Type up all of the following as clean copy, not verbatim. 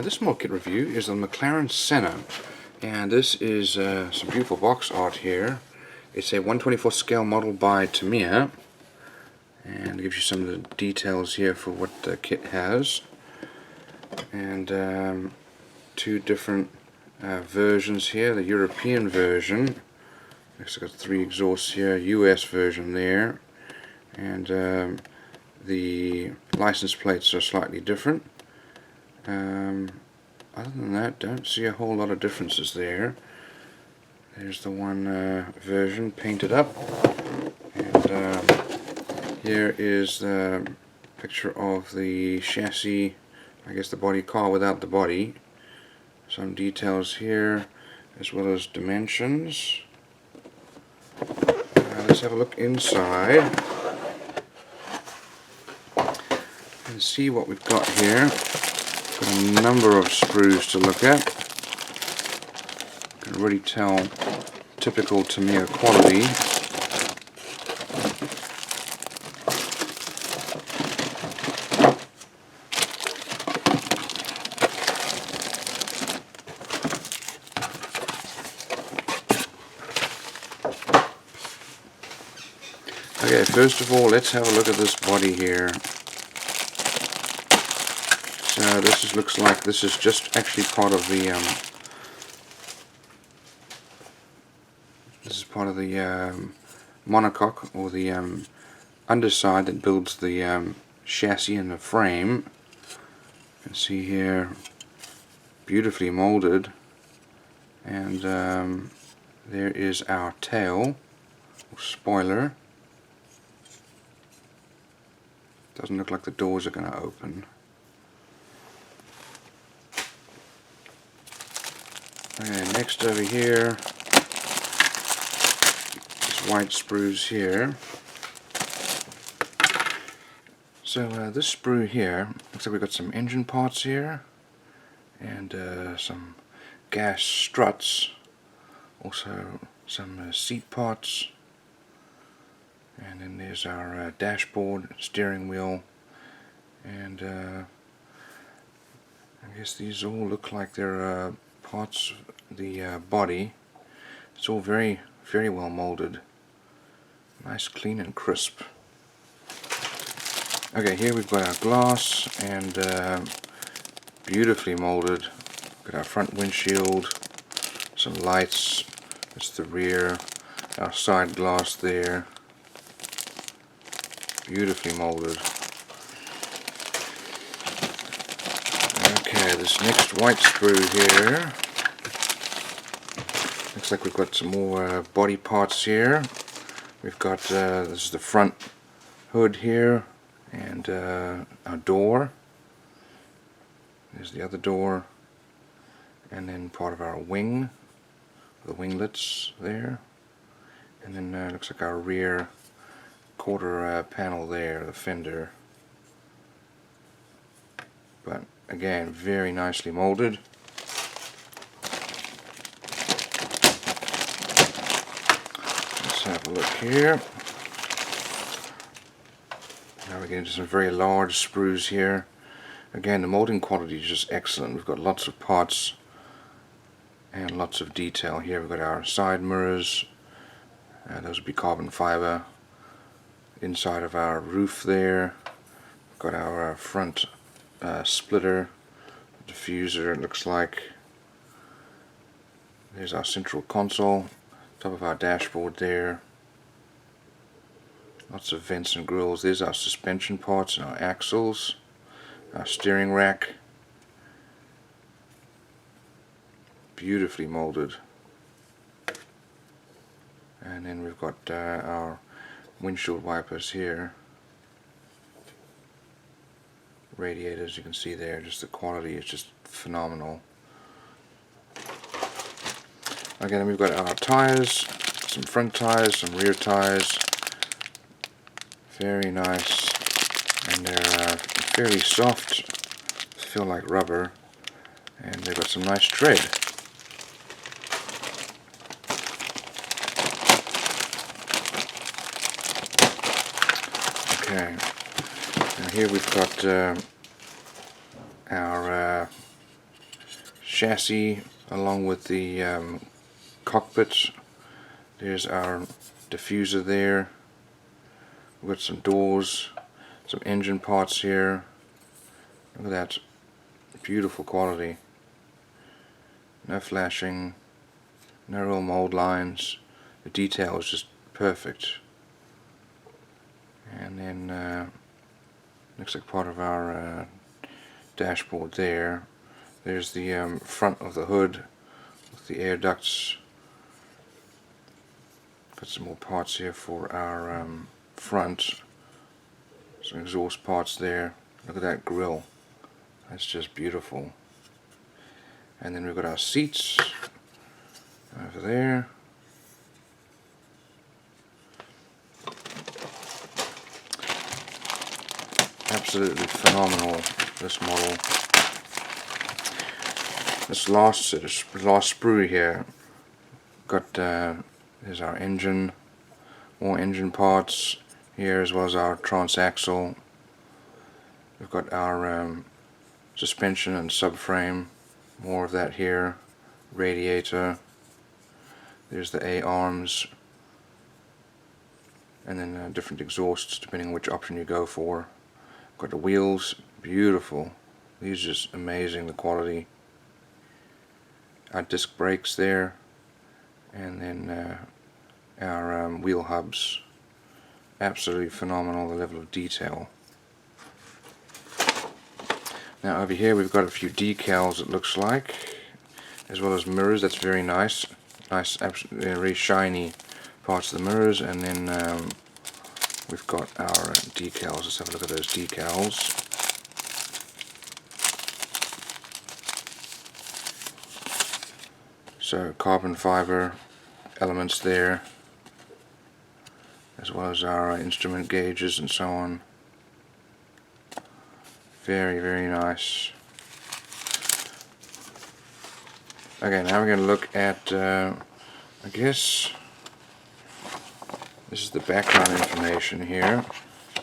This mod kit review is on McLaren Senna, and this is some beautiful box art here. It's a 1/24 scale model by Tamiya, and it gives you some of the details here for what the kit has, and two different versions here. The European version, it's got 3 exhausts here, US version there, and the license plates are slightly different. Other than that, don't see a whole lot of differences there. There's the one version painted up, and here is the picture of the chassis, I guess the body car without the body. Some details here as well as dimensions. Let's have a look inside and see what we've got here. Got a number of sprues to look at. Can really tell typical Tamiya quality. Okay, first of all, let's have a look at this body here. So this looks like this is just actually part of the monocoque, or the underside that builds the chassis and the frame. You can see here, beautifully molded, and there is our tail or spoiler. Doesn't look like the doors are going to open. Okay, next over here, these white sprues here. So this sprue here, looks like we've got some engine parts here, and some gas struts, also some seat parts, and then there's our dashboard, steering wheel, and I guess these all look like they're parts of the body. It's all very well molded, nice, clean and crisp. Okay, here we've got our glass, and beautifully molded. Got our front windshield, some lights, that's the rear, our side glass there, beautifully molded. Okay, this next white sprue here, looks like we've got some more body parts here. We've got, this is the front hood here, and our door. There's the other door, and then part of our wing, the winglets there, and then looks like our rear quarter panel there, the fender. But again, very nicely molded. Let's have a look here. Now we get into some very large sprues here. Again, the molding quality is just excellent. We've got lots of parts and lots of detail here. We've got our side mirrors, those would be carbon fiber. Inside of our roof there, we've got our front splitter, diffuser, it looks like. There's our central console, top of our dashboard there. Lots of vents and grills. There's our suspension parts and our axles, our steering rack. Beautifully molded. And then we've got our windshield wipers here. Radiators, you can see there, just the quality is just phenomenal. Okay, then we've got our tires, some front tires, some rear tires. Very nice, and they're fairly soft, feel like rubber, and they've got some nice tread. Okay, now here we've got our chassis along with the cockpit. There's our diffuser there. We've got some doors, some engine parts here. Look at that, beautiful quality. No flashing, no real mold lines. The detail is just perfect. And then looks like part of our dashboard there. There's the front of the hood with the air ducts. Got some more parts here for our front. Some exhaust parts there. Look at that grille. That's just beautiful. And then we've got our seats over there. Absolutely phenomenal, this model. This last sprue here, got there's our engine, more engine parts here, as well as our transaxle. We've got our suspension and subframe, more of that here. Radiator. There's the A-arms, and then different exhausts depending on which option you go for. Got the wheels, beautiful. These are just amazing, the quality. Our disc brakes there, and then our wheel hubs. Absolutely phenomenal, the level of detail. Now over here we've got a few decals, it looks like, as well as mirrors. That's very nice. Nice, very shiny parts of the mirrors. And then we've got our decals. Let's have a look at those decals. So carbon fiber elements there, as well as our instrument gauges and so on. Very, very nice. Okay, now we're going to look at, I guess, this is the background information here.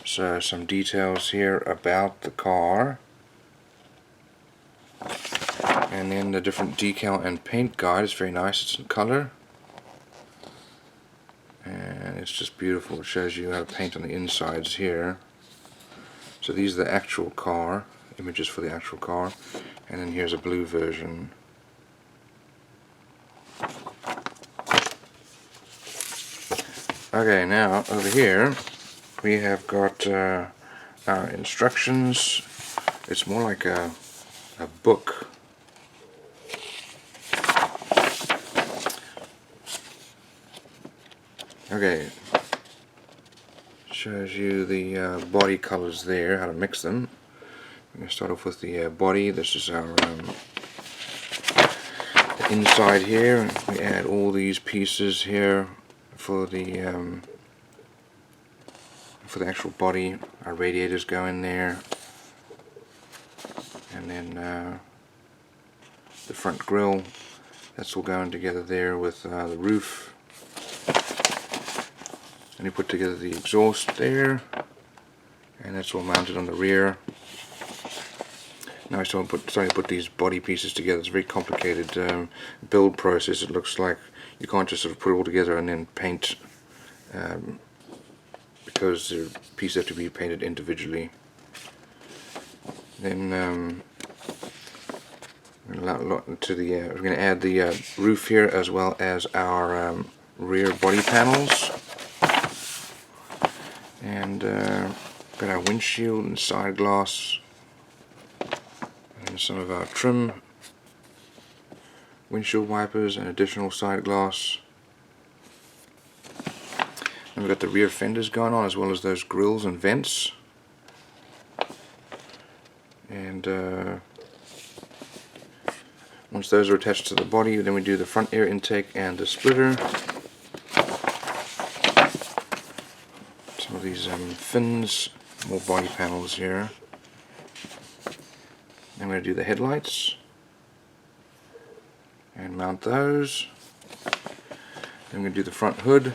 So some details here about the car. And then the different decal and paint guide is very nice. It's in color. And it's just beautiful. It shows you how to paint on the insides here. So these are the actual car, images for the actual car. And then here's a blue version. Okay, now over here we have got our instructions. It's more like a book. Okay, shows you the body colors there, how to mix them. We're going to start off with the body. This is our the inside here. We add all these pieces here for the actual body. Our radiators go in there, and then the front grille. That's all going together there with the roof. And you put together the exhaust there, and that's all mounted on the rear. Now I starting to put these body pieces together. It's a very complicated build process. It looks like you can't just sort of put it all together and then paint, because the pieces have to be painted individually. Then we're going to add the roof here, as well as our rear body panels. And got our windshield and side glass, and some of our trim, windshield wipers and additional side glass. And we've got the rear fenders going on, as well as those grills and vents. And once those are attached to the body, then we do the front air intake and the splitter. Some of these fins, more body panels here. Then we're going to do the headlights and mount those. Then we're going to do the front hood,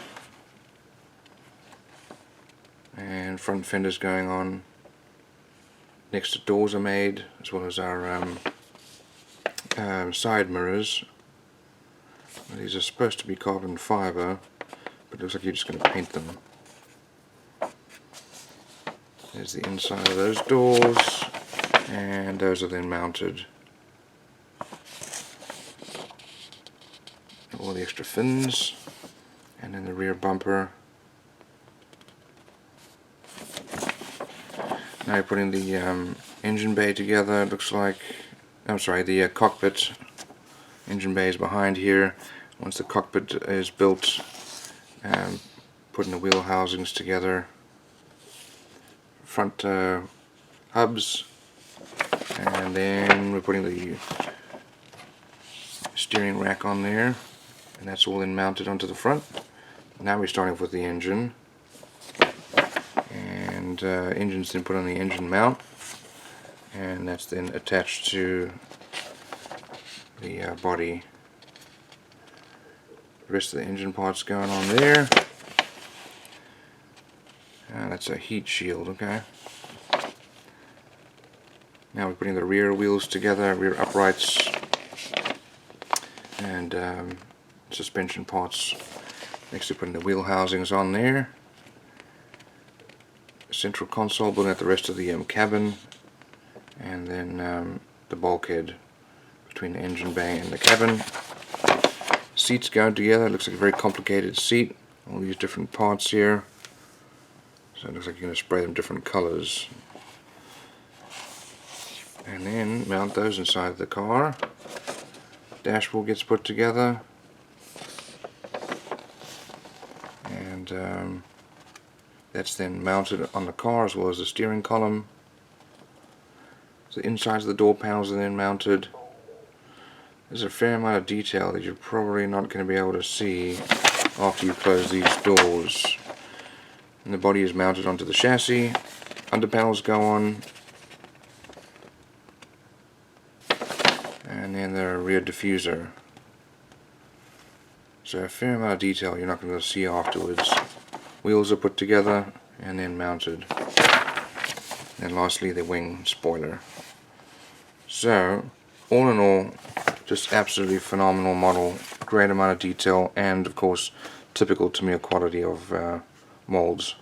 and and front fenders going on. Next to doors are made, as well as our side mirrors. These are supposed to be carbon fiber, but it looks like you're just going to paint them. There's the inside of those doors, and those are then mounted. All the extra fins, and then the rear bumper. Now you're putting the engine bay together. It looks like, I'm sorry, the cockpit. Engine bay is behind here. Once the cockpit is built, putting the wheel housings together, front hubs, and then we're putting the steering rack on there, and that's all then mounted onto the front. Now we're starting off with the engine, and engine's then put on the engine mount, and that's then attached to the body. The rest of the engine parts going on there. That's a heat shield, okay. Now we're putting the rear wheels together, rear uprights, and suspension parts. Next we're putting the wheel housings on there. Central console, building out the rest of the cabin, and then the bulkhead between the engine bay and the cabin. Seats go together. It looks like a very complicated seat. All these different parts here. So it looks like you're going to spray them different colors. And then mount those inside the car. Dashboard gets put together. And that's then mounted on the car as well as the steering column. So the insides of the door panels are then mounted. There's a fair amount of detail that you're probably not going to be able to see after you close these doors. And the body is mounted onto the chassis. Under panels go on. And then the rear diffuser. So a fair amount of detail you're not going to see afterwards. Wheels are put together and then mounted. And lastly the wing spoiler. So all in all, just absolutely phenomenal model, great amount of detail, and of course typical Tamiya quality of molds.